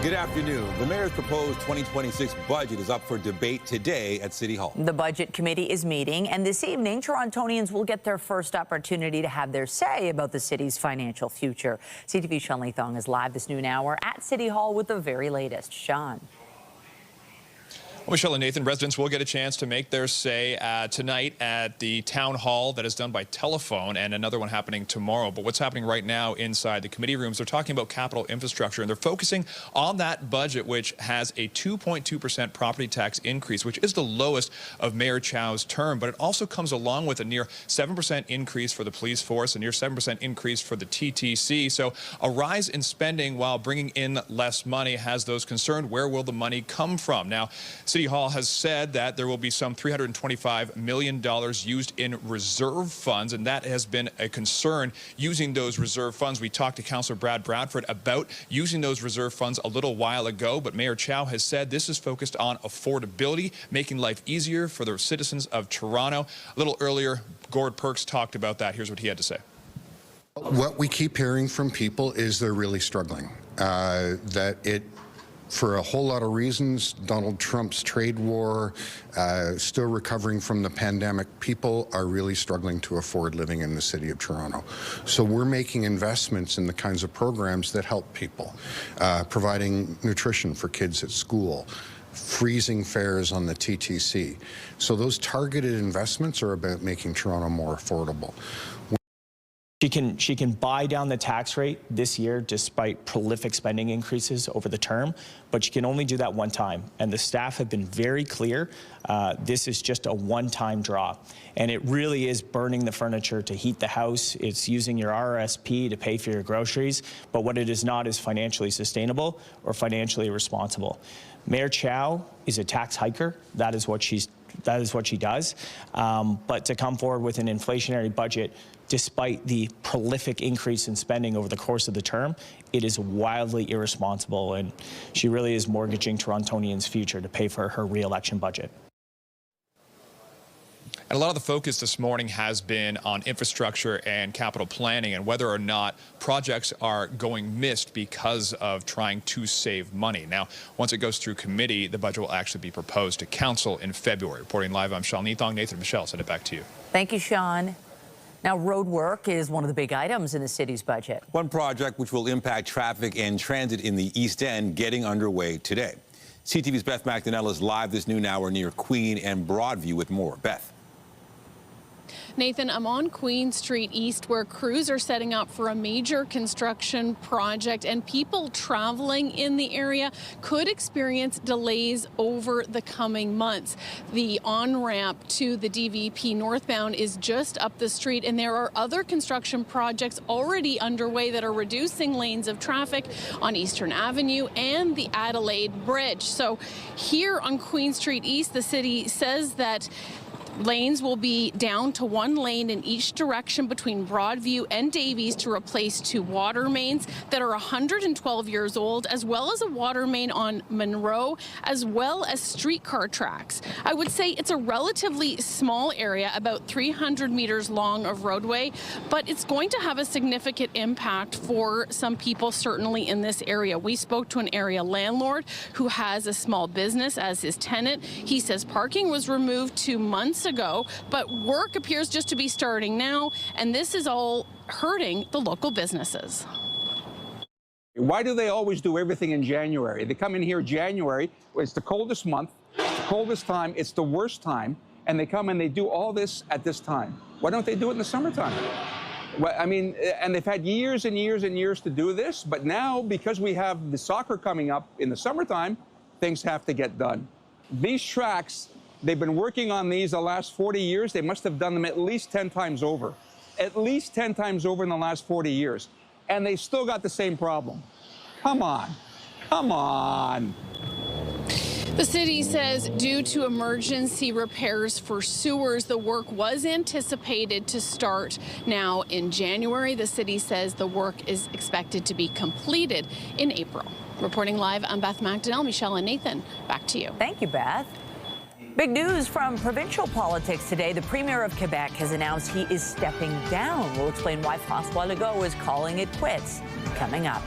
Good afternoon. The mayor's proposed 2026 budget is up for debate today at City Hall. The budget committee is meeting, and this evening, Torontonians will get their first opportunity to have their say about the city's financial future. CTV's Sean Leathong is live this noon hour at City Hall with the very latest. Sean. Well, Michelle and Nathan, residents will get a chance to make their say tonight at the town hall that is done by telephone, and another one happening tomorrow. But what's happening right now inside the committee rooms, they're talking about capital infrastructure, and they're focusing on that budget, which has a 2.2% property tax increase, which is the lowest of Mayor Chow's term. But it also comes along with a near 7% increase for the police force, a near 7% increase for the TTC. So a rise in spending while bringing in less money has those concerned. Where will the money come from? Now, City Hall has said that there will be some $325 million used in reserve funds, and that has been a concern, using those reserve funds. We talked to Councillor Brad Bradford about using those reserve funds a little while ago, but Mayor Chow has said this is focused on affordability, making life easier for the citizens of Toronto. A little earlier, Gord Perks talked about that. Here's what he had to say. What we keep hearing from people is they're really struggling, for a whole lot of reasons, Donald Trump's trade war, still recovering from the pandemic, people are really struggling to afford living in the city of Toronto. So we're making investments in the kinds of programs that help people, providing nutrition for kids at school, freezing fares on the TTC. So those targeted investments are about making Toronto more affordable. She can buy down the tax rate this year despite prolific spending increases over the term, but she can only do that one time. And the staff have been very clear, this is just a one-time draw. And it really is burning the furniture to heat the house. It's using your RRSP to pay for your groceries, but what it is not is financially sustainable or financially responsible. Mayor Chow is a tax hiker. That is what she does. But to come forward with an inflationary budget, despite the prolific increase in spending over the course of the term, it is wildly irresponsible, and she really is mortgaging Torontonians' future to pay for her re-election budget. And a lot of the focus this morning has been on infrastructure and capital planning and whether or not projects are going missed because of trying to save money. Now, once it goes through committee, the budget will actually be proposed to council in February. Reporting live, I'm Sean Leathong. Nathan and Michelle, send it back to you. Thank you, Sean. Now, road work is one of the big items in the city's budget. One project which will impact traffic and transit in the East End getting underway today. CTV's Beth Macdonell is live this noon hour near Queen and Broadview with more. Beth. Nathan, I'm on Queen Street East where crews are setting up for a major construction project, and people traveling in the area could experience delays over the coming months. The on-ramp to the DVP northbound is just up the street, and there are other construction projects already underway that are reducing lanes of traffic on Eastern Avenue and the Adelaide Bridge. So here on Queen Street East, the city says that lanes will be down to one lane in each direction between Broadview and Davies to replace two water mains that are 112 years old, as well as a water main on Monroe, as well as streetcar tracks. I would say it's a relatively small area, about 300 meters long of roadway, but it's going to have a significant impact for some people, certainly in this area. We spoke to an area landlord who has a small business as his tenant. He says parking was removed 2 months ago, but work appears just to be starting now, and this is all hurting the local businesses. Why do they always do everything in January? They come in here January, it's the coldest month, it's the coldest time, it's the worst time, and they come and they do all this at this time. Why don't they do it in the summertime? Well, I mean, and they've had years and years and years to do this, but now, because we have the soccer coming up in the summertime, things have to get done. These tracks, they've been working on these the last 40 years. They must have done them at least 10 times over. At least 10 times over in the last 40 years. And they still got the same problem. Come on. Come on. The city says due to emergency repairs for sewers, the work was anticipated to start now in January. The city says the work is expected to be completed in April. Reporting live, I'm Beth Macdonell. Michelle and Nathan, back to you. Thank you, Beth. Big news from provincial politics today. The Premier of Quebec has announced he is stepping down. We'll explain why François Legault is calling it quits coming up.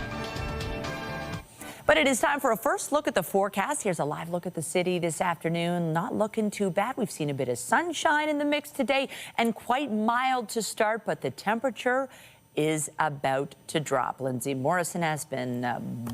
But it is time for a first look at the forecast. Here's a live look at the city this afternoon. Not looking too bad. We've seen a bit of sunshine in the mix today and quite mild to start, but the temperature is about to drop. Lindsay Morrison has been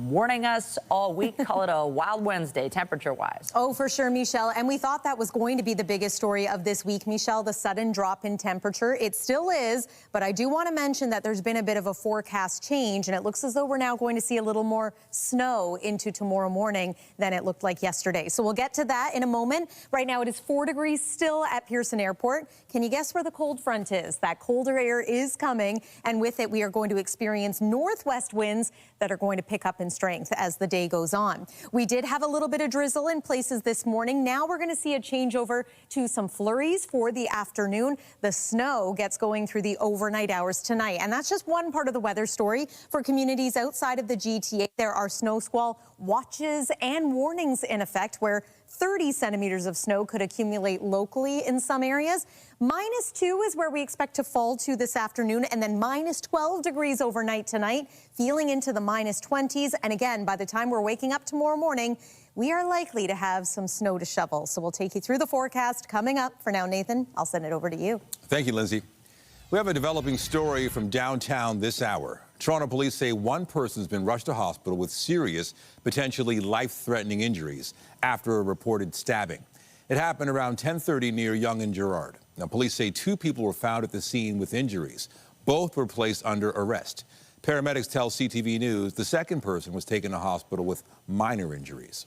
warning us all week. Call it a wild Wednesday, temperature-wise. Oh, for sure, Michelle. And we thought that was going to be the biggest story of this week, Michelle, the sudden drop in temperature. It still is, but I do want to mention that there's been a bit of a forecast change, and it looks as though we're now going to see a little more snow into tomorrow morning than it looked like yesterday. So we'll get to that in a moment. Right now, it is 4 degrees still at Pearson Airport. Can you guess where the cold front is? That colder air is coming, and with it, we are going to experience northwest winds that are going to pick up in strength as the day goes on. We did have a little bit of drizzle in places this morning. Now we're going to see a changeover to some flurries for the afternoon. The snow gets going through the overnight hours tonight, and that's just one part of the weather story. For communities outside of the GTA, there are snow squall watches and warnings in effect, where 30 centimeters of snow could accumulate locally in some areas. -2 is where we expect to fall to this afternoon, and then -12 degrees overnight tonight, feeling into the -20s. And again, by the time we're waking up tomorrow morning, we are likely to have some snow to shovel. So we'll take you through the forecast coming up. For now, Nathan, I'll send it over to you. Thank you, Lindsay. We have a developing story from downtown this hour. Toronto police say one person's been rushed to hospital with serious, potentially life-threatening injuries after a reported stabbing. It happened around 10:30 near Yonge and Gerrard. Now, police say 2 people were found at the scene with injuries. Both were placed under arrest. Paramedics tell CTV News the second person was taken to hospital with minor injuries.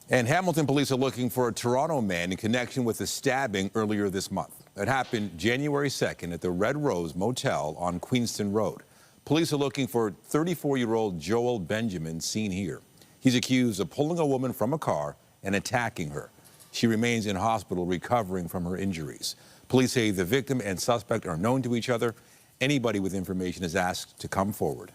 And Hamilton police are looking for a Toronto man in connection with a stabbing earlier this month. It happened January 2nd at the Red Rose Motel on Queenston Road. Police are looking for 34-year-old Joel Benjamin, seen here. He's accused of pulling a woman from a car and attacking her. She remains in hospital recovering from her injuries. Police say the victim and suspect are known to each other. Anybody with information is asked to come forward.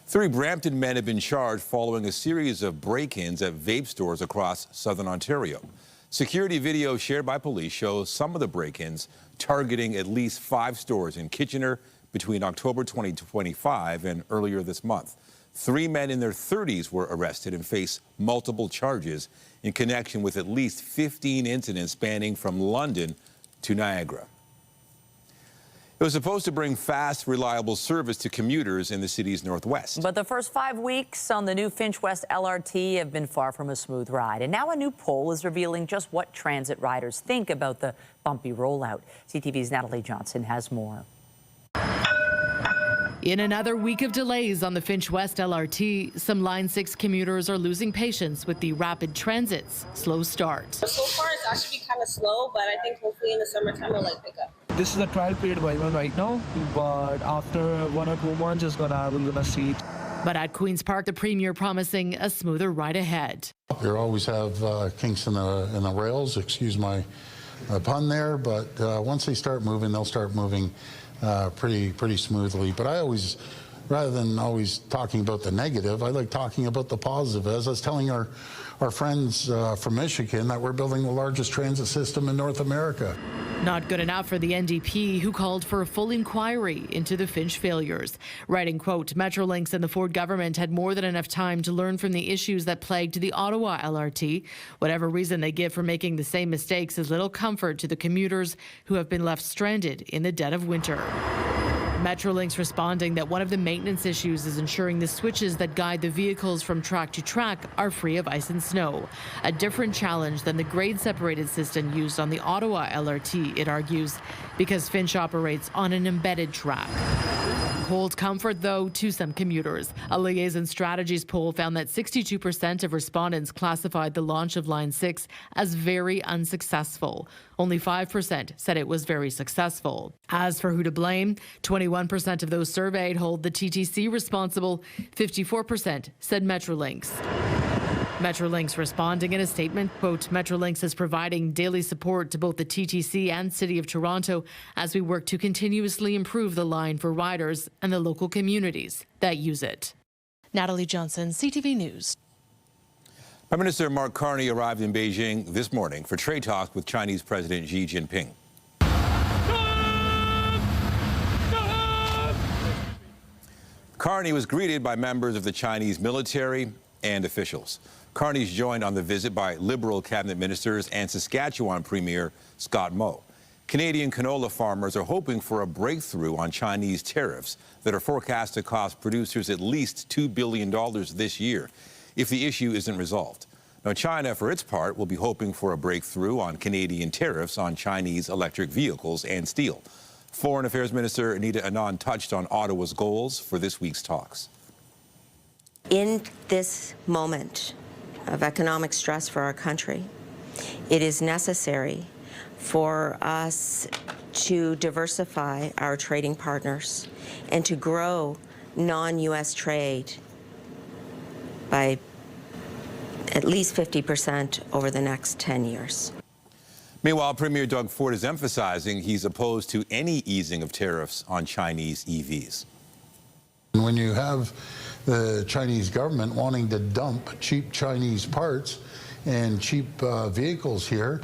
3 Brampton men have been charged following a series of break-ins at vape stores across southern Ontario. Security video shared by police shows some of the break-ins targeting at least 5 stores in Kitchener between October 2025 and earlier this month. 3 men in their 30s were arrested and face multiple charges in connection with at least 15 incidents spanning from London to Niagara. It was supposed to bring fast, reliable service to commuters in the city's northwest. But the first 5 weeks on the new Finch West LRT have been far from a smooth ride. And now a new poll is revealing just what transit riders think about the bumpy rollout. CTV's Natalie Johnson has more. In another week of delays on the Finch West LRT, some Line 6 commuters are losing patience with the rapid transit's slow start. So far, it's actually kind of slow, but I think hopefully in the summertime it'll pick up. This is a trial period going on right now, but after 1 or 2 months, we're gonna see. But at Queen's Park, the Premier promising a smoother ride ahead. You always have kinks in the rails, excuse my pun there, but once they start moving, they'll start moving pretty smoothly. But I always, rather than always talking about the negative, I like talking about the positive. As I was telling our friends from Michigan that we're building the largest transit system in North America. Not good enough for the NDP, who called for a full inquiry into the Finch failures, writing, quote, Metrolinx and the Ford government had more than enough time to learn from the issues that plagued the Ottawa LRT. Whatever reason they give for making the same mistakes is little comfort to the commuters who have been left stranded in the dead of winter. Metrolinx responding that one of the maintenance issues is ensuring the switches that guide the vehicles from track to track are free of ice and snow. A different challenge than the grade-separated system used on the Ottawa LRT, it argues, because Finch operates on an embedded track. Cold comfort, though, to some commuters. A Liaison Strategies poll found that 62% of respondents classified the launch of Line 6 as very unsuccessful. Only 5% said it was very successful. As for who to blame, 21% of those surveyed hold the TTC responsible. 54% said Metrolinx. Metrolinx responding in a statement, quote, Metrolinx is providing daily support to both the TTC and City of Toronto as we work to continuously improve the line for riders and the local communities that use it. Natalie Johnson, CTV News. Prime Minister Mark Carney arrived in Beijing this morning for trade talks with Chinese President Xi Jinping. Carney was greeted by members of the Chinese military and officials. Carney's joined on the visit by Liberal cabinet ministers and Saskatchewan Premier Scott Moe. Canadian canola farmers are hoping for a breakthrough on Chinese tariffs that are forecast to cost producers at least $2 billion this year if the issue isn't resolved. Now, China, for its part, will be hoping for a breakthrough on Canadian tariffs on Chinese electric vehicles and steel. Foreign Affairs Minister Anita Anand touched on Ottawa's goals for this week's talks. In this moment of economic stress for our country, it is necessary for us to diversify our trading partners and to grow non-U.S. trade by at least 50% over the next 10 years. Meanwhile, Premier Doug Ford is emphasizing he's opposed to any easing of tariffs on Chinese EVs. When you have the Chinese government wanting to dump cheap Chinese parts and cheap vehicles here,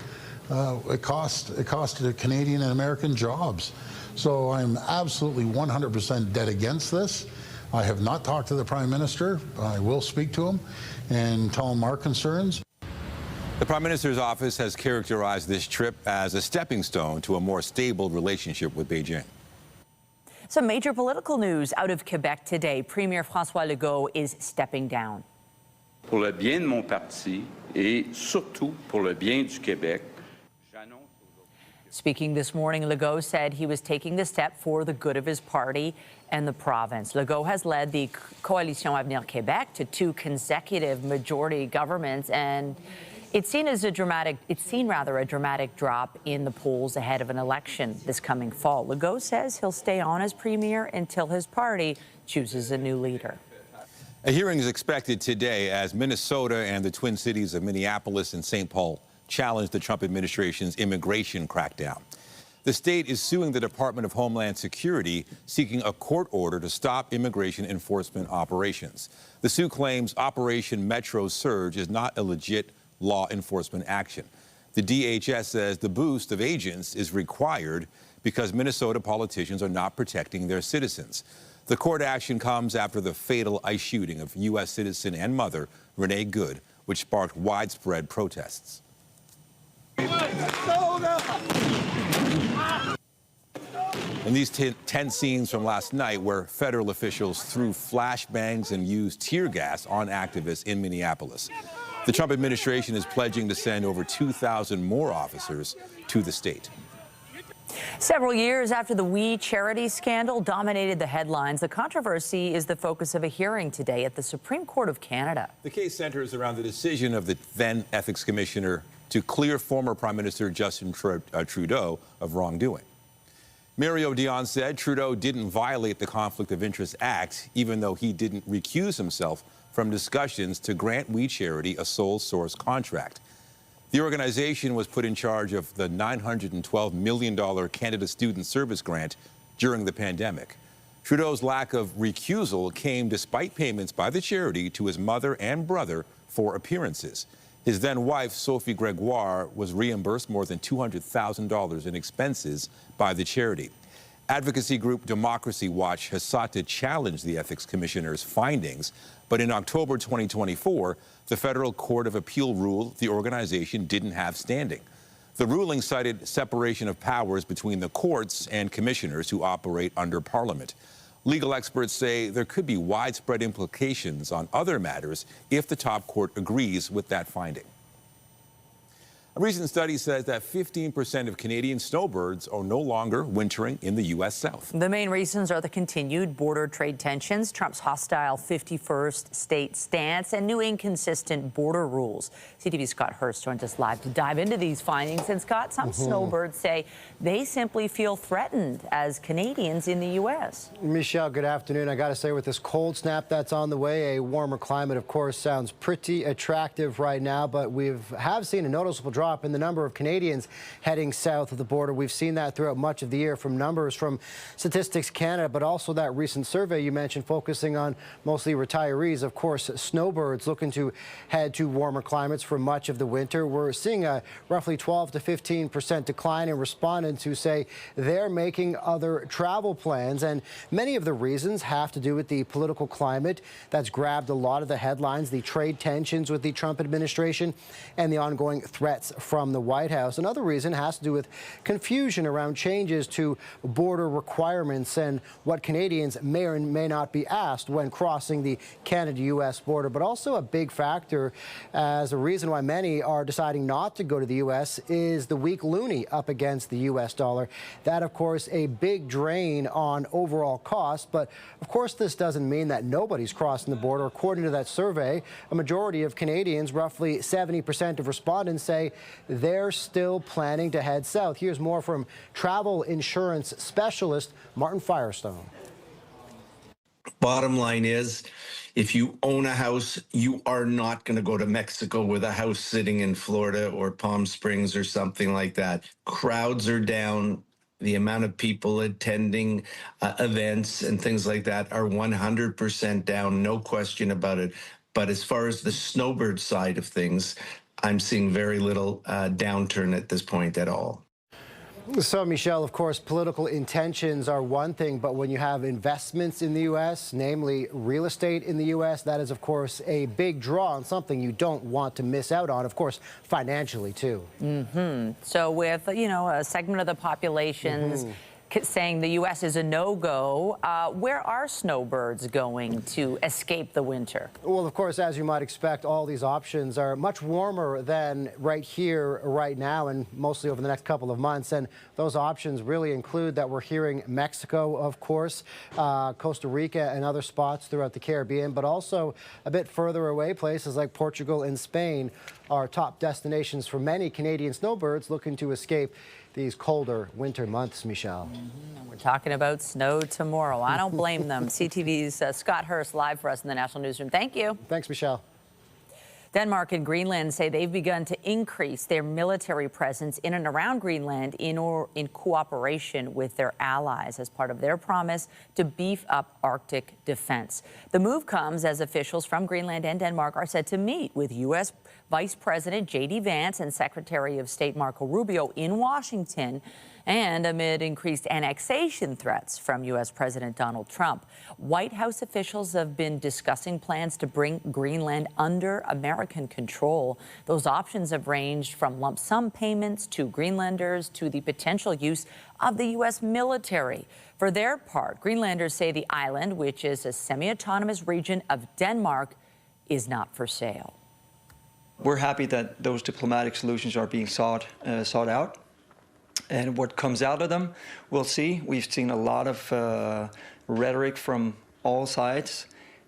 it cost the Canadian and American jobs. So I'm absolutely 100% dead against this. I have not talked to the Prime Minister. I will speak to him and tell him our concerns. The Prime Minister's office has characterized this trip as a stepping stone to a more stable relationship with Beijing. Some major political news out of Quebec today. Premier François Legault is stepping down. Pour le bien de mon parti et surtout pour le bien du Québec. Speaking this morning, Legault said he was taking the step for the good of his party and the province. Legault has led the Coalition Avenir Québec to 2 consecutive majority governments, and it's seen a dramatic drop in the polls ahead of an election this coming fall. Legault says he'll stay on as premier until his party chooses a new leader. A hearing is expected today as Minnesota and the Twin Cities of Minneapolis and St. Paul challenge the Trump administration's immigration crackdown. The state is suing the Department of Homeland Security, seeking a court order to stop immigration enforcement operations. The suit claims Operation Metro Surge is not a legit law enforcement action. The DHS says the boost of agents is required because Minnesota politicians are not protecting their citizens. The court action comes after the fatal ICE shooting of U.S. citizen and mother Renee Good, which sparked widespread protests. And these tense scenes from last night where federal officials threw flashbangs and used tear gas on activists in Minneapolis. The Trump administration is pledging to send over 2,000 more officers to the state. Several years after the We Charity scandal dominated the headlines, the controversy is the focus of a hearing today at the Supreme Court of Canada. The case centers around the decision of the then ethics commissioner to clear former Prime Minister Justin Trudeau of wrongdoing. Mario Dion said Trudeau didn't violate the Conflict of Interest Act, even though he didn't recuse himself from discussions to grant We Charity a sole source contract. The organization was put in charge of the $912 million Canada Student Service Grant during the pandemic. Trudeau's lack of recusal came despite payments by the charity to his mother and brother for appearances. His then wife, Sophie Gregoire, was reimbursed more than $200,000 in expenses by the charity. Advocacy group Democracy Watch has sought to challenge the ethics commissioner's findings, but in October 2024, the Federal Court of Appeal ruled the organization didn't have standing. The ruling cited separation of powers between the courts and commissioners who operate under Parliament. Legal experts say there could be widespread implications on other matters if the top court agrees with that finding. A recent study says that 15% of Canadian snowbirds are no longer wintering in the U.S. South. The main reasons are the continued border trade tensions, Trump's hostile 51st state stance, and new inconsistent border rules. CTV's Scott Hurst joins us live to dive into these findings. And Scott, some snowbirds say they simply feel threatened as Canadians in the U.S. Michelle, good afternoon. I got to say, with this cold snap that's on the way, a warmer climate, of course, sounds pretty attractive right now, but we have seen a noticeable drop drop in the number of Canadians heading south of the border. We've seen that throughout much of the year from numbers from Statistics Canada, but also that recent survey you mentioned focusing on mostly retirees. Of course, snowbirds looking to head to warmer climates for much of the winter. We're seeing a roughly 12 to 15% decline in respondents who say they're making other travel plans, and many of the reasons have to do with the political climate that's grabbed a lot of the headlines, the trade tensions with the Trump administration and the ongoing threats from the White House. Another reason has to do with confusion around changes to border requirements and what Canadians may or may not be asked when crossing the Canada-U.S. border. But also a big factor as a reason why many are deciding not to go to the U.S. is the weak loonie up against the U.S. dollar. That, of course, a big drain on overall costs. But, of course, this doesn't mean that nobody's crossing the border. According to that survey, a majority of Canadians, roughly 70% of respondents, say they're still planning to head south. Here's more from travel insurance specialist Martin Firestone. Bottom line is, if you own a house, you are not going to go to Mexico with a house sitting in Florida or Palm Springs or something like that. Crowds are down. The amount of people attending events and things like that are 100% down, no question about it. But as far as the Snowbird side of things, I'm seeing very little downturn at this point at all. So, Michelle, of course, political intentions are one thing, but when you have investments in the U.S., namely real estate in the U.S., that is, of course, a big draw and something you don't want to miss out on, of course, financially, too. So with, a segment of the population's saying the U.S. is a no-go, where are snowbirds going to escape the winter? Well, of course, as you might expect, all these options are much warmer than right here, right now, and mostly over the next couple of months. And those options really include that we're hearing Mexico, of course, Costa Rica and other spots throughout the Caribbean, but also a bit further away, places like Portugal and Spain are top destinations for many Canadian snowbirds looking to escape these colder winter months, Michelle. We're talking about snow tomorrow. I don't blame them. CTV's Scott Hurst live for us in the National Newsroom. Thank you. Thanks, Michelle. Denmark and Greenland say they've begun to increase their military presence in and around Greenland in cooperation with their allies as part of their promise to beef up Arctic defense. The move comes as officials from Greenland and Denmark are set to meet with U.S. Vice President J.D. Vance and Secretary of State Marco Rubio in Washington, and amid increased annexation threats from U.S. President Donald Trump. White House officials have been discussing plans to bring Greenland under American control. Those options have ranged from lump sum payments to Greenlanders to the potential use of the U.S. military. For their part, Greenlanders say the island, which is a semi-autonomous region of Denmark, is not for sale. We're happy that those diplomatic solutions are being sought out. And what comes out of them, we'll see. We've seen a lot of rhetoric from all sides.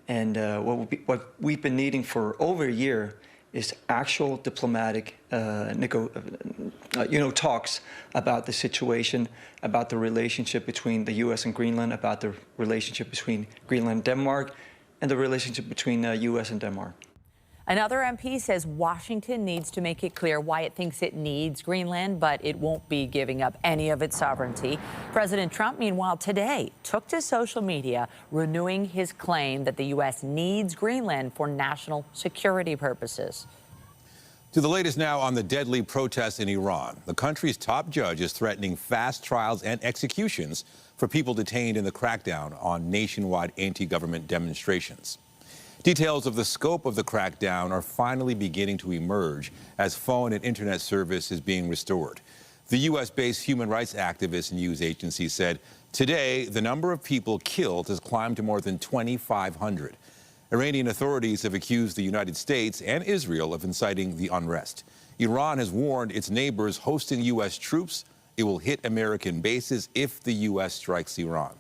And what we've been needing for over a year is actual diplomatic talks about the situation, about the relationship between the U.S. and Greenland, about the relationship between Greenland and Denmark, and the relationship between U.S. and Denmark. Another MP says Washington needs to make it clear why it thinks it needs Greenland, but it won't be giving up any of its sovereignty. President Trump, meanwhile, today took to social media, renewing his claim that the U.S. needs Greenland for national security purposes. To the latest now on the deadly protests in Iran. The country's top judge is threatening fast trials and executions for people detained in the crackdown on nationwide anti-government demonstrations. Details of the scope of the crackdown are finally beginning to emerge as phone and internet service is being restored. The U.S.-based human rights activist news agency said today the number of people killed has climbed to more than 2,500. Iranian authorities have accused the United States and Israel of inciting the unrest. Iran has warned its neighbors hosting U.S. troops it will hit American bases if the U.S. strikes Iran.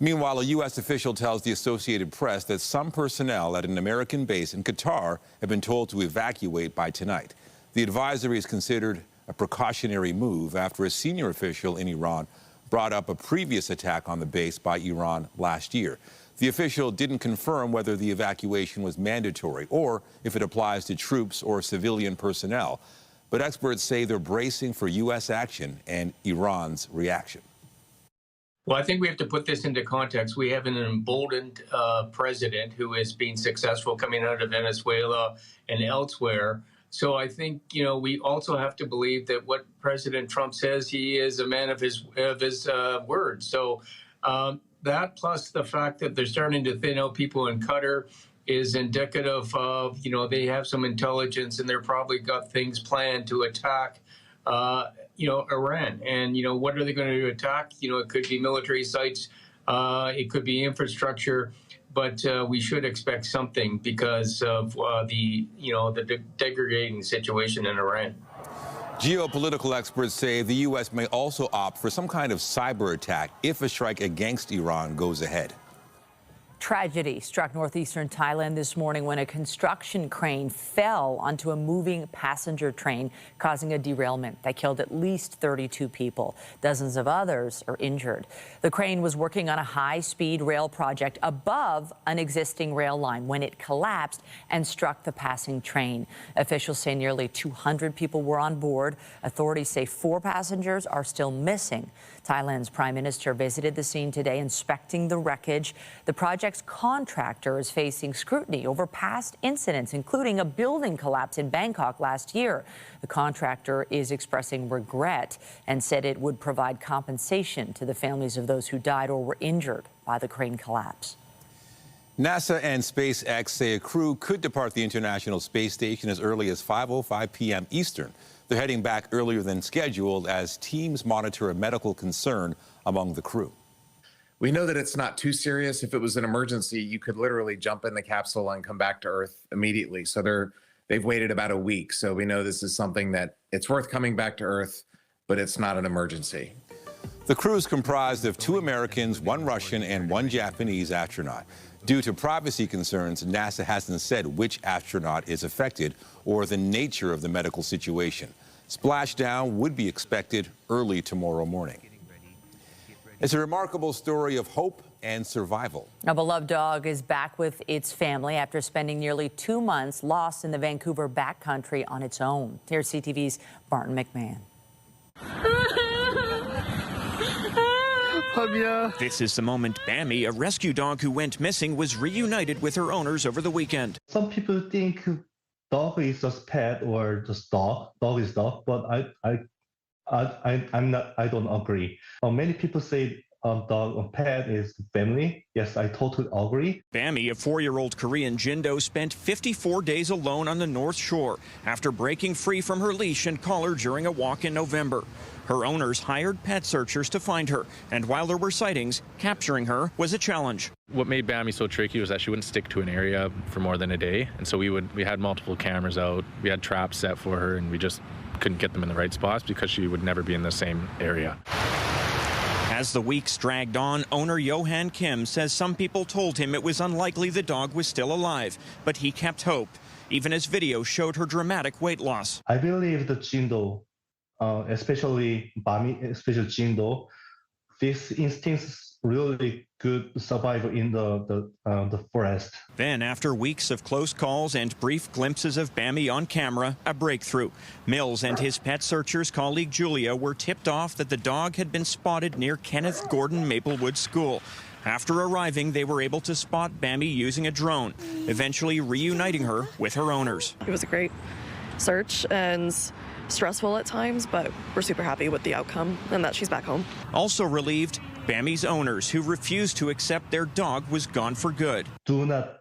Meanwhile, a U.S. official tells the Associated Press that some personnel at an American base in Qatar have been told to evacuate by tonight. The advisory is considered a precautionary move after a senior official in Iran brought up a previous attack on the base by Iran last year. The official didn't confirm whether the evacuation was mandatory or if it applies to troops or civilian personnel. But experts say they're bracing for U.S. action and Iran's reaction. Well, I think we have to put this into context. We have an emboldened president who has been successful coming out of Venezuela and elsewhere. So I think, we also have to believe that what President Trump says, he is a man of his word. So that plus the fact that they're starting to thin out people in Qatar is indicative of, they have some intelligence and they're probably got things planned to attack Iran. And, what are they going to attack? It could be military sites, it could be infrastructure, but we should expect something because of the degrading situation in Iran. Geopolitical experts say the U.S. may also opt for some kind of cyber attack if a strike against Iran goes ahead. Tragedy struck northeastern Thailand this morning when a construction crane fell onto a moving passenger train, causing a derailment that killed at least 32 people. Dozens of others are injured. The crane was working on a high-speed rail project above an existing rail line when it collapsed and struck the passing train. Officials say nearly 200 people were on board. Authorities say 4 passengers are still missing. Thailand's prime minister visited the scene today, inspecting the wreckage. The project's contractor is facing scrutiny over past incidents, including a building collapse in Bangkok last year. The contractor is expressing regret and said it would provide compensation to the families of those who died or were injured by the crane collapse. NASA and SpaceX say a crew could depart the International Space Station as early as 5:05 p.m. Eastern. They're heading back earlier than scheduled as teams monitor a medical concern among the crew. We know that it's not too serious. If it was an emergency, you could literally jump in the capsule and come back to Earth immediately. So they've waited about a week. So we know this is something that it's worth coming back to Earth, but it's not an emergency. The crew is comprised of 2 Americans, 1 Russian, and 1 Japanese astronaut. Due to privacy concerns, NASA hasn't said which astronaut is affected or the nature of the medical situation. Splashdown would be expected early tomorrow morning. It's a remarkable story of hope and survival. A beloved dog is back with its family after spending nearly 2 months lost in the Vancouver backcountry on its own. Here's CTV's Martin McMahon. This is the moment Bammy, a rescue dog who went missing, was reunited with her owners over the weekend. Some people think dog is just pet or just dog. Dog is dog, but I'm not. I don't agree. Many people say dog or pet is family. Yes, I totally agree. Bammy, a 4-year-old Korean Jindo, spent 54 days alone on the North Shore after breaking free from her leash and collar during a walk in November. Her owners hired pet searchers to find her, and while there were sightings, capturing her was a challenge. What made Bammy so tricky was that she wouldn't stick to an area for more than a day, and so we had multiple cameras out, we had traps set for her, and we just couldn't get them in the right spots because she would never be in the same area. As the weeks dragged on, owner Johan Kim says some people told him it was unlikely the dog was still alive, but he kept hope, even as video showed her dramatic weight loss. I believe the Jindo, especially Bammy, especially Jindo, this instincts really good survival in the forest. Then, after weeks of close calls and brief glimpses of Bammy on camera, a breakthrough. Mills and his pet searchers colleague Julia were tipped off that the dog had been spotted near Kenneth Gordon Maplewood School. After arriving, they were able to spot Bammy using a drone, eventually reuniting her with her owners. It was a great search and stressful at times, but we're super happy with the outcome and that she's back home. Also relieved, Bammy's owners, who refused to accept their dog was gone for good. Do not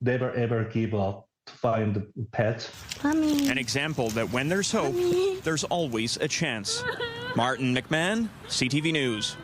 never ever give up to find the pet. Mommy. An example that when there's hope, there's always a chance. Martin McMahon, CTV News.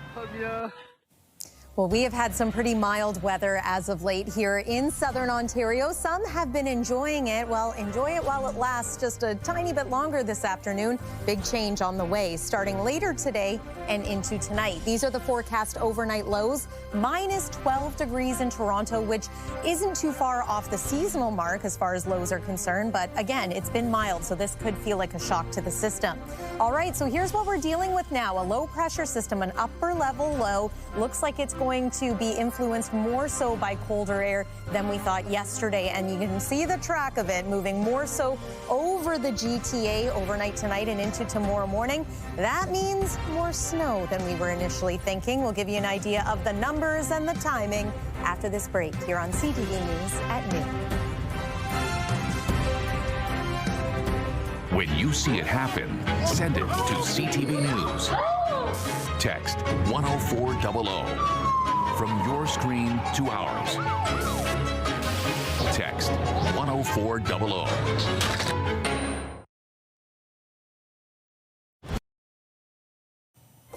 Well, we have had some pretty mild weather as of late here in southern Ontario. Some have been enjoying it. Well, enjoy it while it lasts just a tiny bit longer this afternoon. Big change on the way, starting later today and into tonight. These are the forecast overnight lows. Minus 12 degrees in Toronto, which isn't too far off the seasonal mark as far as lows are concerned. But again, it's been mild, so this could feel like a shock to the system. All right, so here's what we're dealing with now. A low pressure system, an upper level low. Looks like it's going going to be influenced more so by colder air than we thought yesterday. And you can see the track of it moving more so over the GTA overnight tonight and into tomorrow morning. That means more snow than we were initially thinking. We'll give you an idea of the numbers and the timing after this break here on CTV News at noon. When you see it happen, send it to CTV News. Text 10400 from your screen to ours. Text 10400.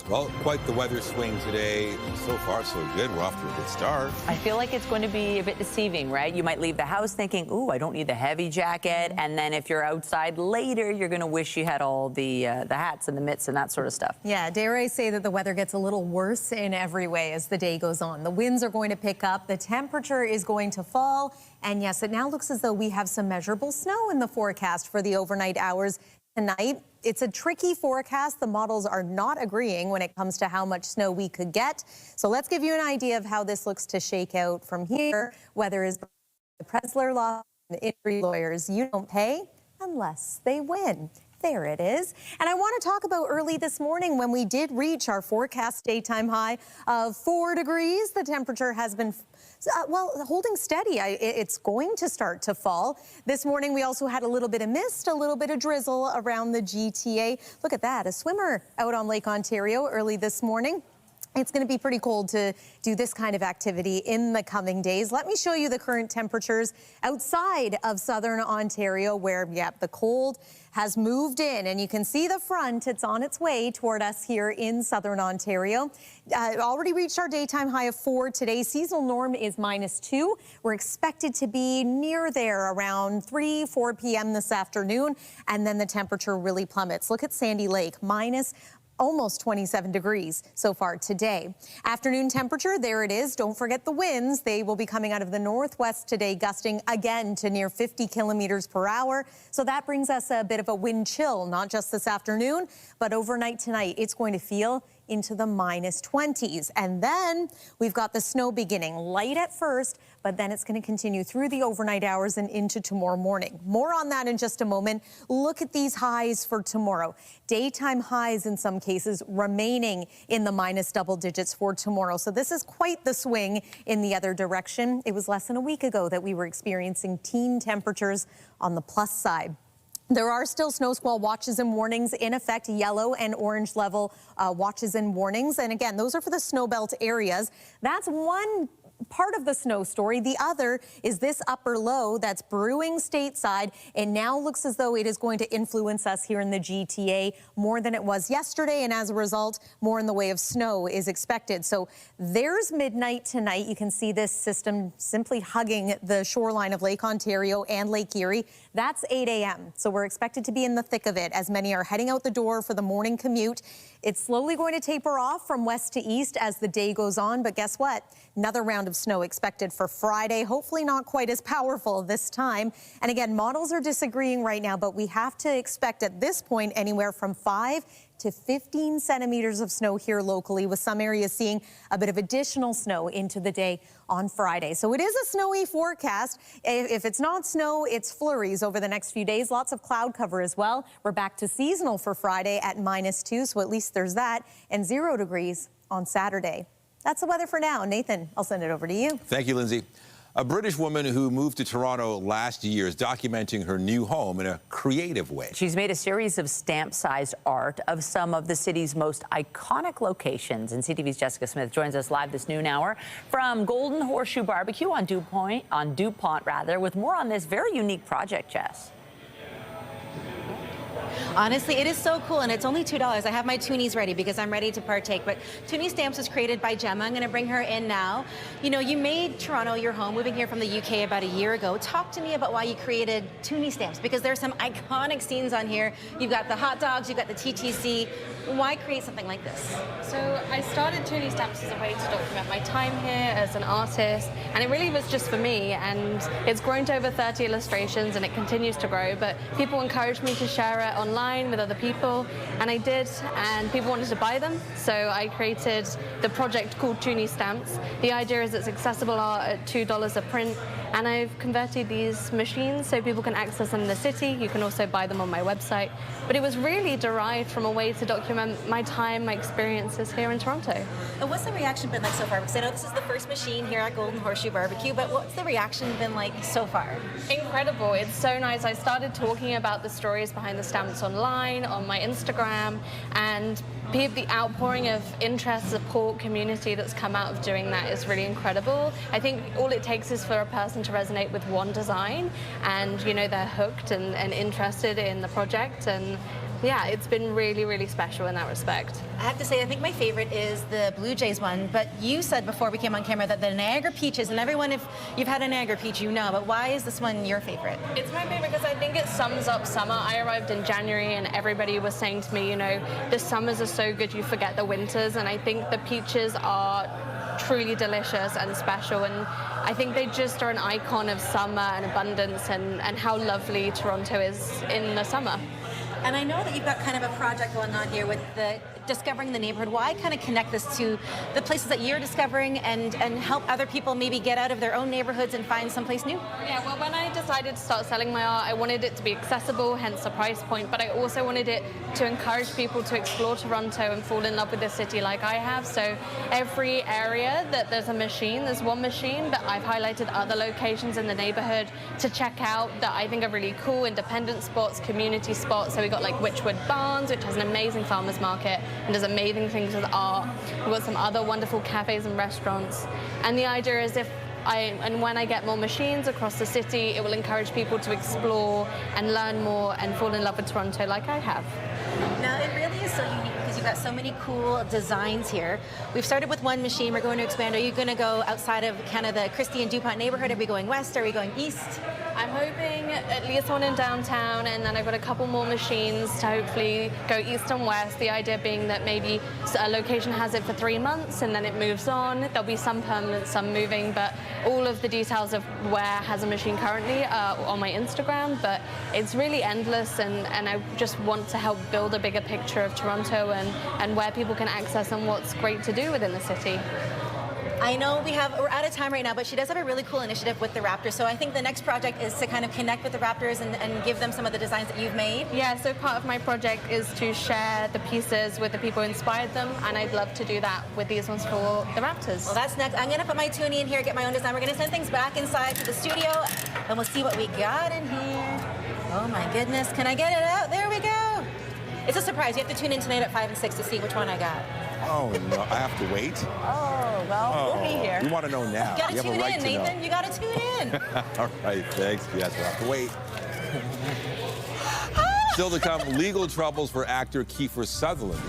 Well, quite the weather swing today. So far, so good. We're off to a good start. I feel like it's going to be a bit deceiving, right? You might leave the house thinking, ooh, I don't need the heavy jacket. And then if you're outside later, you're going to wish you had all the hats and the mitts and that sort of stuff. Yeah, dare I say that the weather gets a little worse in every way as the day goes on. The winds are going to pick up. The temperature is going to fall. And yes, it now looks as though we have some measurable snow in the forecast for the overnight hours tonight. It's a tricky forecast. The models are not agreeing when it comes to how much snow we could get. So let's give you an idea of how this looks to shake out from here. Weather is the Presler law, the injury lawyers. You don't pay unless they win. There it is. And I want to talk about early this morning when we did reach our forecast daytime high of 4 degrees. The temperature has been well, holding steady. It's going to start to fall. This morning, we also had a little bit of mist, a little bit of drizzle around the GTA. Look at that, a swimmer out on Lake Ontario early this morning. It's going to be pretty cold to do this kind of activity in the coming days. Let me show you the current temperatures outside of southern Ontario where, yeah, the cold has moved in. And you can see the front. It's on its way toward us here in southern Ontario. Already reached our daytime high of 4 today. Seasonal norm is -2. We're expected to be near there around 4 p.m. this afternoon. And then the temperature really plummets. Look at Sandy Lake, almost 27 degrees so far today. Afternoon temperature, there it is. Don't forget the winds. They will be coming out of the northwest today, gusting again to near 50 kilometers per hour. So that brings us a bit of a wind chill, not just this afternoon, but overnight tonight. It's going to feel into the -20s. And then we've got the snow beginning light at first, but then it's going to continue through the overnight hours and into tomorrow morning. More on that in just a moment. Look at these highs for tomorrow. Daytime highs in some cases remaining in the minus double digits for tomorrow. So this is quite the swing in the other direction. It was less than a week ago that we were experiencing teen temperatures on the plus side. There are still snow squall watches and warnings in effect, yellow and orange level watches and warnings. And again, those are for the snowbelt areas. That's one part of the snow story. The other is this upper low that's brewing stateside. It now looks as though it is going to influence us here in the GTA more than it was yesterday. And as a result, more in the way of snow is expected. So there's midnight tonight. You can see this system simply hugging the shoreline of Lake Ontario and Lake Erie. That's 8 a.m. So we're expected to be in the thick of it as many are heading out the door for the morning commute. It's slowly going to taper off from west to east as the day goes on. But guess what? Another round of snow expected for Friday. Hopefully not quite as powerful this time. And again, models are disagreeing right now, but we have to expect at this point anywhere from 5 to 15 centimeters of snow here locally, with some areas seeing a bit of additional snow into the day on Friday. So it is a snowy forecast. If it's not snow, it's flurries over the next few days. Lots of cloud cover as well. We're back to seasonal for Friday at -2, so at least there's that, and 0 degrees on Saturday. That's the weather for now. Nathan, I'll send it over to you. Thank you, Lindsay. A British woman who moved to Toronto last year is documenting her new home in a creative way. She's made a series of stamp-sized art of some of the city's most iconic locations. And CTV's Jessica Smith joins us live this noon hour from Golden Horseshoe Barbecue on DuPont, with more on this very unique project, Jess. Honestly, it is so cool, and it's only $2. I have my toonies ready because I'm ready to partake. But Toonie Stamps was created by Gemma. I'm going to bring her in now. You know, you made Toronto your home, moving here from the UK about a year ago. Talk to me about why you created Toonie Stamps, because there's some iconic scenes on here. You've got the hot dogs, you've got the TTC. Why create something like this? So I started Toonie Stamps as a way to document my time here as an artist, and it really was just for me, and it's grown to over 30 illustrations and it continues to grow, but people encouraged me to share it, share online with other people, and I did, and people wanted to buy them, so I created the project called Toonie Stamps. The idea is it's accessible art at $2 a print, and I've converted these machines so people can access them in the city. You can also buy them on my website. But it was really derived from a way to document my time, my experiences here in Toronto. And what's the reaction been like so far? Because I know this is the first machine here at Golden Horseshoe Barbecue, but what's the reaction been like so far? Incredible. It's so nice. I started talking about the stories behind the stamps online, on my Instagram, and the outpouring of interest, support, community that's come out of doing that is really incredible. I think all it takes is for a person to resonate with one design, and you know they're hooked and interested in the project, and yeah, it's been really, really special in that respect. I have to say, I think my favorite is the Blue Jays one, but you said before we came on camera that the Niagara Peaches, and everyone, if you've had a Niagara Peach, you know, but why is this one your favorite? It's my favorite because I think it sums up summer. I arrived in January and everybody was saying to me, you know, the summers are so good you forget the winters, and I think the peaches are truly delicious and special, and I think they just are an icon of summer and abundance and how lovely Toronto is in the summer. And I know that you've got kind of a project going on here with the discovering the neighborhood. Why kind of connect this to the places that you're discovering and help other people maybe get out of their own neighborhoods and find someplace new? Yeah, well, when I decided to start selling my art, I wanted it to be accessible, hence the price point, but I also wanted it to encourage people to explore Toronto and fall in love with the city like I have. So every area that there's a machine, there's one machine, but I've highlighted other locations in the neighborhood to check out that I think are really cool, independent spots, community spots. So we got like Witchwood Barns, which has an amazing farmers market and does amazing things with art. We've got some other wonderful cafes and restaurants. And the idea is when I get more machines across the city, it will encourage people to explore and learn more and fall in love with Toronto like I have. Now, it really is so unique because you've got so many cool designs here. We've started with one machine. We're going to expand. Are you going to go outside of kind of the Christie and DuPont neighborhood? Are we going west? Are we going east? I'm hoping at least one in downtown, and then I've got a couple more machines to hopefully go east and west. The idea being that maybe a location has it for 3 months and then it moves on. There'll be some permanent, some moving, but all of the details of where has a machine currently are on my Instagram. But it's really endless, and I just want to help build a bigger picture of Toronto and where people can access and what's great to do within the city. I know we're out of time right now, but she does have a really cool initiative with the Raptors. So I think the next project is to kind of connect with the Raptors and give them some of the designs that you've made. Yeah, so part of my project is to share the pieces with the people who inspired them, and I'd love to do that with these ones for the Raptors. Well, that's next. I'm going to put my Toonie in here, get my own design. We're going to send things back inside to the studio, and we'll see what we got in here. Oh my goodness, can I get it out? There we go. It's a surprise. You have to tune in tonight at 5 and 6 to see which one I got. Oh, no, I have to wait? Oh, well, we'll be here. You want to know now. You got to tune in, Nathan. You got to tune in. All right, thanks. Yes, we'll have to wait. Still to come, legal troubles for actor Kiefer Sutherland.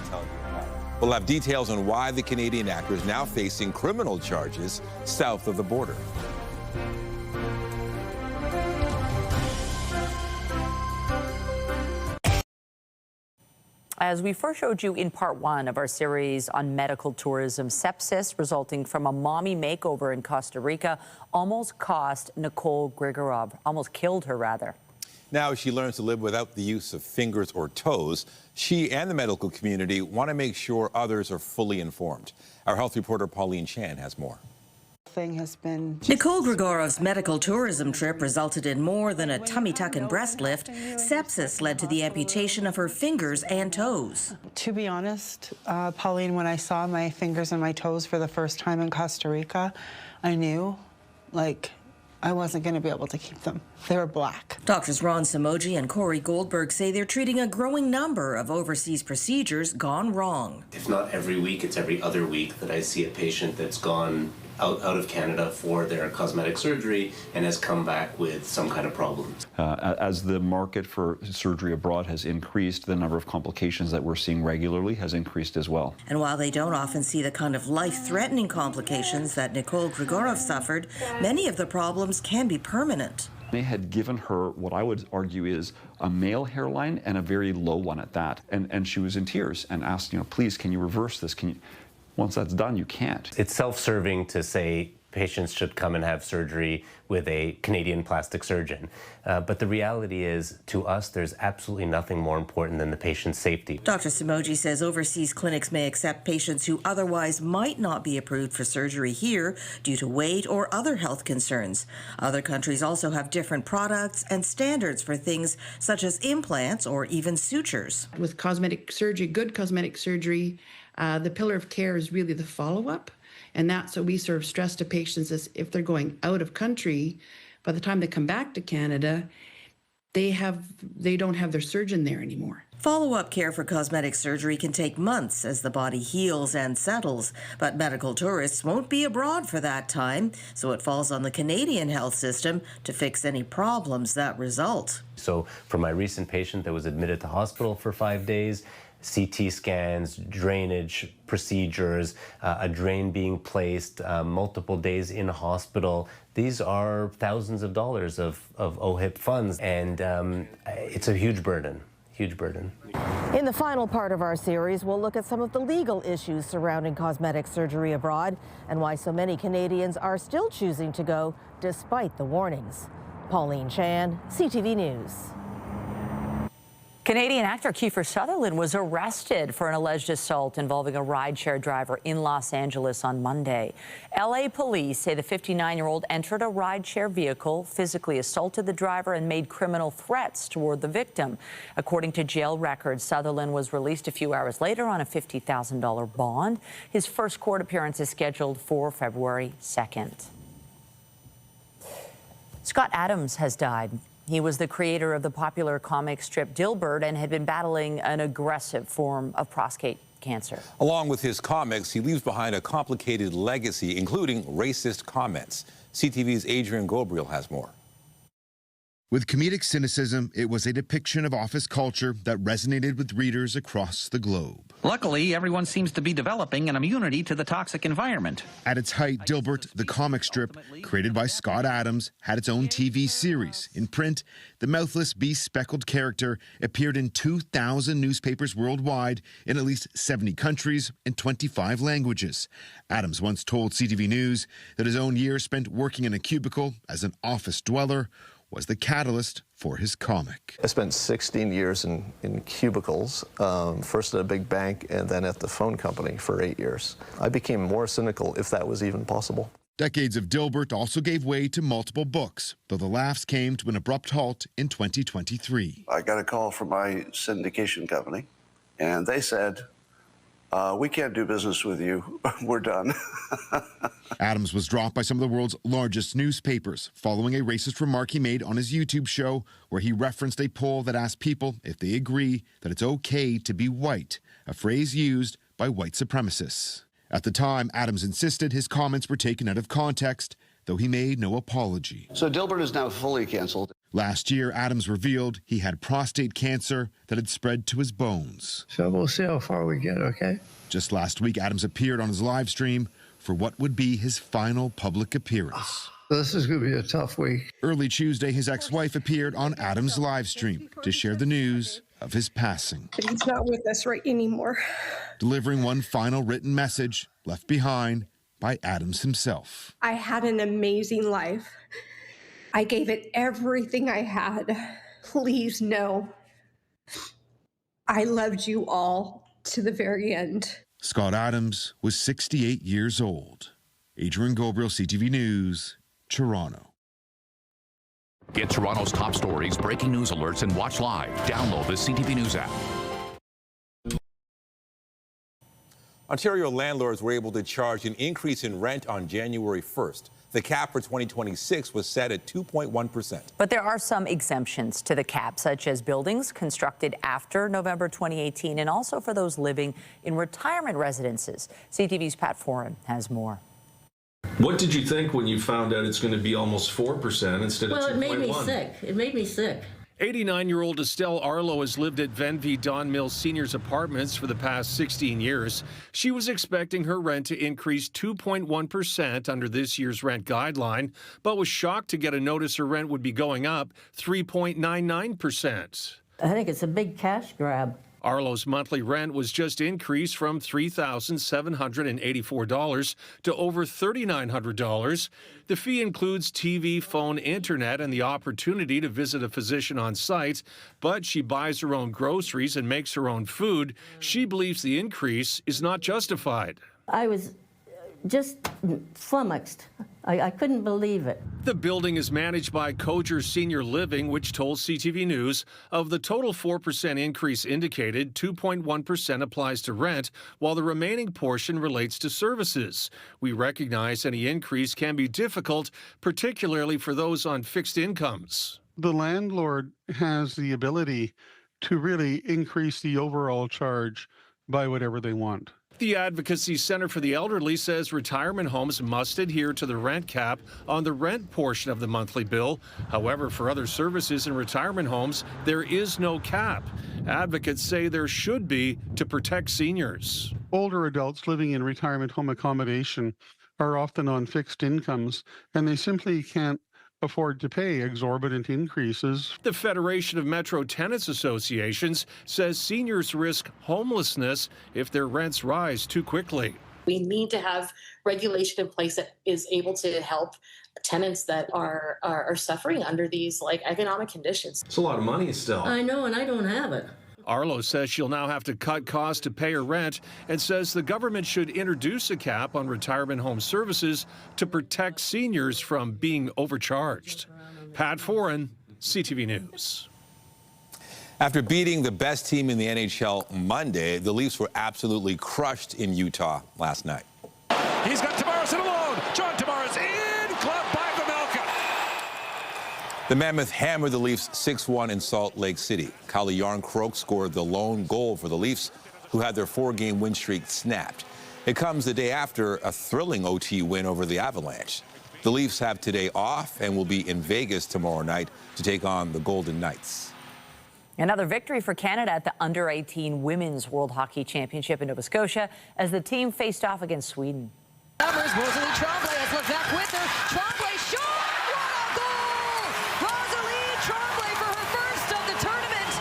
We'll have details on why the Canadian actor is now facing criminal charges south of the border. As we first showed you in part 1 of our series on medical tourism, sepsis resulting from a mommy makeover in Costa Rica almost cost Nicole Grigorov, almost killed her rather. Now she learns to live without the use of fingers or toes. She and the medical community want to make sure others are fully informed. Our health reporter Pauline Chan has more. Nicole Grigorov's medical tourism trip resulted in more than a tummy tuck and breast lift. Sepsis led to the amputation of her fingers and toes. To be honest, Pauline, when I saw my fingers and my toes for the first time in Costa Rica, I knew, I wasn't going to be able to keep them. They were black. Doctors Ron Samoji and Corey Goldberg say they're treating a growing number of overseas procedures gone wrong. If not every week, it's every other week that I see a patient that's gone out of Canada for their cosmetic surgery and has come back with some kind of problem. As the market for surgery abroad has increased, the number of complications that we're seeing regularly has increased as well. And while they don't often see the kind of life-threatening complications that Nicole Grigorov suffered, many of the problems can be permanent. They had given her what I would argue is a male hairline and a very low one at that. And she was in tears and asked, please, can you reverse this? Once that's done, you can't. It's self-serving to say, patients should come and have surgery with a Canadian plastic surgeon. But the reality is, to us, there's absolutely nothing more important than the patient's safety. Dr. Simoji says overseas clinics may accept patients who otherwise might not be approved for surgery here due to weight or other health concerns. Other countries also have different products and standards for things such as implants or even sutures. With cosmetic surgery, good cosmetic surgery, the pillar of care is really the follow-up. And that's what we sort of stress to patients is if they're going out of country, by the time they come back to Canada, they don't have their surgeon there anymore. Follow-up care for cosmetic surgery can take months as the body heals and settles, but medical tourists won't be abroad for that time, so it falls on the Canadian health system to fix any problems that result. So for my recent patient that was admitted to hospital for 5 days, CT scans, drainage procedures, a drain being placed, multiple days in hospital. These are thousands of dollars of OHIP funds, and it's a huge burden. Huge burden. In the final part of our series, we'll look at some of the legal issues surrounding cosmetic surgery abroad and why so many Canadians are still choosing to go despite the warnings. Pauline Chan, CTV News. Canadian actor Kiefer Sutherland was arrested for an alleged assault involving a rideshare driver in Los Angeles on Monday. LA police say the 59-year-old entered a rideshare vehicle, physically assaulted the driver, and made criminal threats toward the victim. According to jail records, Sutherland was released a few hours later on a $50,000 bond. His first court appearance is scheduled for February 2nd. Scott Adams has died. He was the creator of the popular comic strip Dilbert and had been battling an aggressive form of prostate cancer. Along with his comics, he leaves behind a complicated legacy, including racist comments. CTV's Adrian Gobriel has more. With comedic cynicism, it was a depiction of office culture that resonated with readers across the globe. Luckily, everyone seems to be developing an immunity to the toxic environment. At its height, Dilbert, the comic strip, created by Scott Adams, had its own TV series. In print, the mouthless, bespeckled character appeared in 2,000 newspapers worldwide in at least 70 countries and 25 languages. Adams once told CTV News that his own years spent working in a cubicle as an office dweller was the catalyst for his comic. I spent 16 years in cubicles, first at a big bank and then at the phone company for 8 years. I became more cynical, if that was even possible. Decades of Dilbert also gave way to multiple books, though the laughs came to an abrupt halt in 2023. I got a call from my syndication company, and they said, we can't do business with you. We're done. Adams was dropped by some of the world's largest newspapers following a racist remark he made on his YouTube show where he referenced a poll that asked people if they agree that it's okay to be white, a phrase used by white supremacists. At the time, Adams insisted his comments were taken out of context, though he made no apology. So Dilbert is now fully canceled. Last year, Adams revealed he had prostate cancer that had spread to his bones. So we'll see how far we get, okay? Just last week, Adams appeared on his live stream for what would be his final public appearance. This is going to be a tough week. Early Tuesday, his ex-wife appeared on Adams' live stream to share the news of his passing. But he's not with us right anymore. Delivering one final written message left behind by Adams himself. I had an amazing life. I gave it everything I had. Please know, I loved you all to the very end. Scott Adams was 68 years old. Adrian Gobriel, CTV News, Toronto. Get Toronto's top stories, breaking news alerts, and watch live. Download the CTV News app. Ontario landlords were able to charge an increase in rent on January 1st. The cap for 2026 was set at 2.1%. But there are some exemptions to the cap, such as buildings constructed after November 2018 and also for those living in retirement residences. CTV's Pat Foran has more. What did you think when you found out it's going to be almost 4% instead of 2.1%? Well, it made me sick. It made me sick. 89-year-old Estelle Arlo has lived at Venvie Don Mills Seniors Apartments for the past 16 years. She was expecting her rent to increase 2.1% under this year's rent guideline, but was shocked to get a notice her rent would be going up 3.99%. I think it's a big cash grab. Arlo's monthly rent was just increased from $3,784 to over $3,900. The fee includes TV, phone, internet, and the opportunity to visit a physician on site. But she buys her own groceries and makes her own food. She believes the increase is not justified. I was just flummoxed. I couldn't believe it. The building is managed by Coger Senior Living, which told CTV News of the total 4% increase indicated, 2.1% applies to rent, while the remaining portion relates to services. We recognize any increase can be difficult, particularly for those on fixed incomes. The landlord has the ability to really increase the overall charge by whatever they want. The Advocacy Center for the Elderly says retirement homes must adhere to the rent cap on the rent portion of the monthly bill. However, for other services in retirement homes, there is no cap. Advocates say there should be to protect seniors. Older adults living in retirement home accommodation are often on fixed incomes, and they simply can't afford to pay exorbitant increases. The Federation of Metro Tenants Associations says seniors risk homelessness if their rents rise too quickly. We need to have regulation in place that is able to help tenants that are suffering under these economic conditions. It's a lot of money still. I know, and I don't have it. Arlo says she'll now have to cut costs to pay her rent and says the government should introduce a cap on retirement home services to protect seniors from being overcharged. Pat Foran, CTV News. After beating the best team in the NHL Monday, the Leafs were absolutely crushed in Utah last night. He's got Tavares in alone. John Tavares in, clubbed by Vamelka. The Mammoth hammered the Leafs 6-1 in Salt Lake City. Calle Jarnkrok scored the lone goal for the Leafs, who had their 4-game win streak snapped. It comes the day after a thrilling OT win over the Avalanche. The Leafs have today off and will be in Vegas tomorrow night to take on the Golden Knights. Another victory for Canada at the Under-18 Women's World Hockey Championship in Nova Scotia as the team faced off against Sweden. Rosalie Tremblay has Levesque with her. Tremblay shot! What a goal! Rosalie Tremblay for her first of the tournament.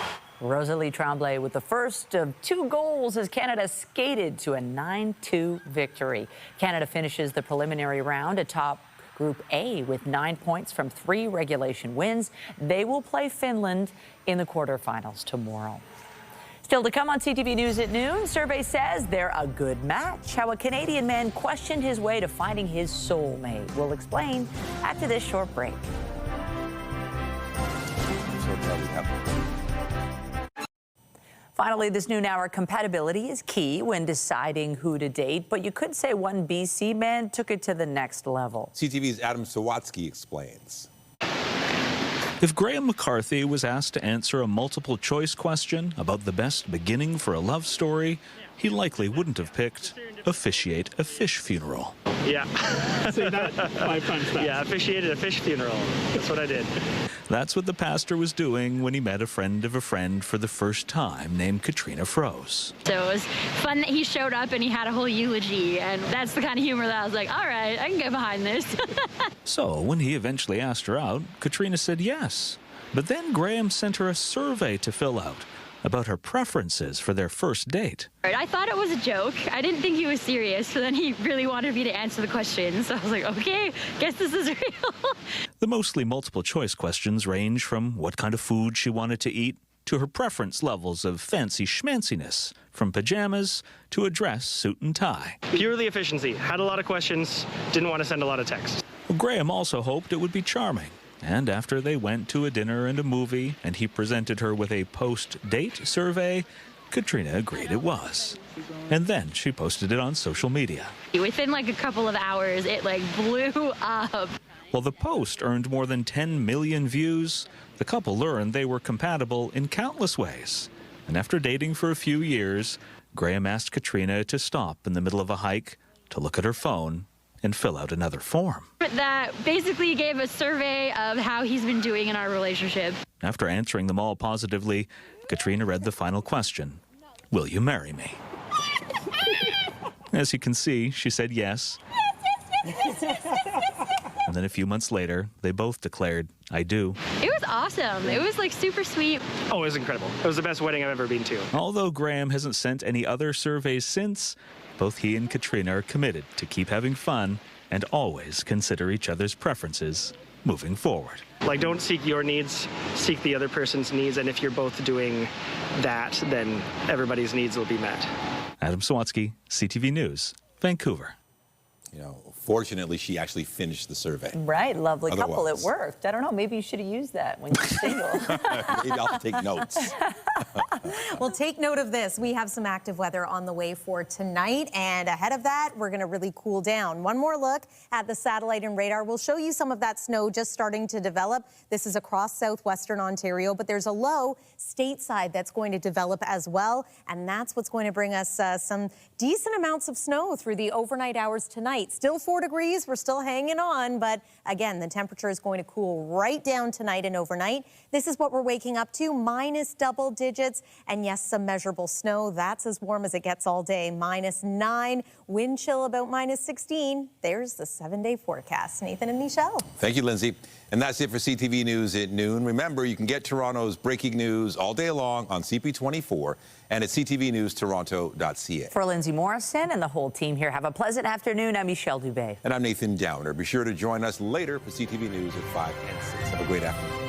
Rosalie Tremblay with the first of 2 goals as Canada skated to a 9-2 victory. Canada finishes the preliminary round atop Group A with 9 points from 3 regulation wins. They will play Finland in the quarterfinals tomorrow. Still to come on CTV News at noon, survey says they're a good match. How a Canadian man questioned his way to finding his soulmate. We'll explain after this short break. Finally, this noon hour, compatibility is key when deciding who to date, but you could say one BC man took it to the next level. CTV's Adam Sawatsky explains. If Graham McCarthy was asked to answer a multiple-choice question about the best beginning for a love story, he likely wouldn't have picked officiate a fish funeral. Yeah. Say that 5 times fast. Yeah, officiated a fish funeral. That's what I did. That's what the pastor was doing when he met a friend of a friend for the first time named Katrina Froese. So it was fun that he showed up and he had a whole eulogy, and that's the kind of humor that I was like, all right, I can get behind this. So when he eventually asked her out, Katrina said yes. But then Graham sent her a survey to fill out about her preferences for their first date. I thought it was a joke. I didn't think he was serious, so then he really wanted me to answer the questions. So I was like, okay, guess this is real. The mostly multiple-choice questions range from what kind of food she wanted to eat to her preference levels of fancy schmanciness, from pajamas to a dress, suit and tie. Purely efficiency. Had a lot of questions, didn't want to send a lot of text. Well, Graham also hoped it would be charming. And after they went to a dinner and a movie, and he presented her with a post-date survey, Katrina agreed it was. And then she posted it on social media. Within like a couple of hours, it like blew up. While the post earned more than 10 million views, the couple learned they were compatible in countless ways. And after dating for a few years, Graham asked Katrina to stop in the middle of a hike to look at her phone and fill out another form. That basically gave a survey of how he's been doing in our relationship. After answering them all positively, Katrina read the final question. Will you marry me? As you can see, she said yes. And then a few months later, they both declared, "I do." It was awesome. It was like super sweet. Oh, it was incredible. It was the best wedding I've ever been to. Although Graham hasn't sent any other surveys since, both he and Katrina are committed to keep having fun and always consider each other's preferences moving forward. Like, don't seek your needs, seek the other person's needs, and if you're both doing that, then everybody's needs will be met. Adam Sawatsky, CTV News, Vancouver. You know, fortunately, she actually finished the survey. Right, lovely couple. It Otherwise- worked. I don't know, maybe you should have used that when you're single. Maybe I'll take notes. Well, take note of this. We have some active weather on the way for tonight, and ahead of that, we're going to really cool down. One more look at the satellite and radar. We'll show you some of that snow just starting to develop. This is across southwestern Ontario, but there's a low stateside that's going to develop as well, and that's what's going to bring us some decent amounts of snow through the overnight hours tonight. Still 4 degrees, we're still hanging on, but again, the temperature is going to cool right down tonight and overnight. This is what we're waking up to, minus double digits, and yes, some measurable snow. That's as warm as it gets all day, -9, wind chill about -16. There's the 7-day forecast. Nathan and Michelle. Thank you, Lindsay. And that's it for CTV News at noon. Remember, you can get Toronto's breaking news all day long on CP24 and at ctvnewstoronto.ca. For Lindsay Morrison and the whole team here, have a pleasant afternoon. I'm Michelle Dubé. And I'm Nathan Downer. Be sure to join us later for CTV News at 5 and 6. Have a great afternoon.